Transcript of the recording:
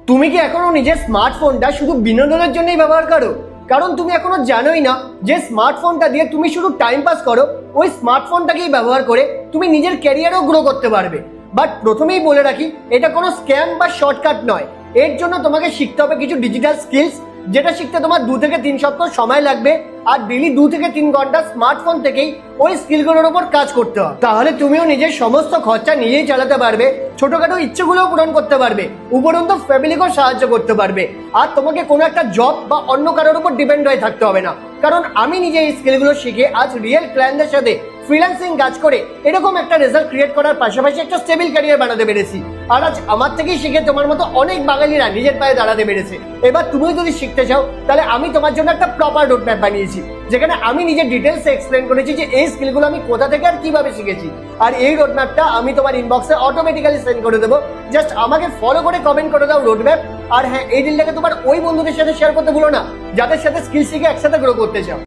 তুমি কি এখনো নিজের স্মার্টফোনটা শুধু বিনোদনের জন্যই ব্যবহার করো? কারণ তুমি এখনো জানোই না যে স্মার্টফোনটা দিয়ে তুমি শুধু টাইম পাস করো, ওই স্মার্টফোনটাকেই ব্যবহার করে তুমি নিজের ক্যারিয়ারও গ্রো করতে পারবে। বাট প্রথমেই বলে রাখি, এটা কোনো স্ক্যাম বা শর্টকাট নয়। এর জন্য তোমাকে শিখতে হবে কিছু ডিজিটাল স্কিলস, যেটা শিখতে তোমার 2 থেকে 3 সপ্তাহ সময় লাগবে। আর ডেলি 2 থেকে 3 ঘন্টা স্মার্টফোন থেকেই ওই স্কিলগুলোর উপর কাজ করতে হবে। তাহলে তুমিও নিজের সমস্ত খরচা নিজেই চালাতে পারবে, ছোটখাটো ইচ্ছেগুলোও পূরণ করতে পারবে, উপরন্তু ফ্যামিলিকেও সাহায্য করতে পারবে। আর তোমাকে কোনো একটা জব বা অন্য কারোর উপর ডিপেন্ড হয়ে থাকতে হবে না। কারণ আমি নিজে এই স্কিলগুলো শিখে আজ রিয়েল ক্লায়েন্টদের সাথে ফ্রিল্যান্সিং কাজ করে এরকম একটা রেজাল্ট ক্রিয়েট করার পাশাপাশি একটা স্টেবল ক্যারিয়ার বানাতে পেরেছি। আর আজ আমার থেকেই শিখে তোমার মতো অনেক বাঙালিরা নিজের পায়ে দাঁড়াতে পেরেছে। এবার তুমিও যদি শিখতে চাও, তাহলে আমি তোমার জন্য একটা প্রপার রোড ম্যাপ বানিয়েছি, যেখানে আমি নিজের ডিটেলসে এক্সপ্লেন করেছি যে এই স্কিলগুলো আমি কোথা থেকে আর কিভাবে শিখেছি। আর এই রোড ম্যাপটা আমি তোমার ইনবক্সে অটোমেটিক্যালি সেন্ড করে দেবো। জাস্ট আমাকে ফলো করে কমেন্ট করে দাও রোড ম্যাপ। আর হ্যাঁ, এই ডিলটাকে তোমার ওই বন্ধুদের সাথে শেয়ার করতে ভুলো না, যাদের সাথে স্কিল শিখে একসাথে গ্রো করতে চাও।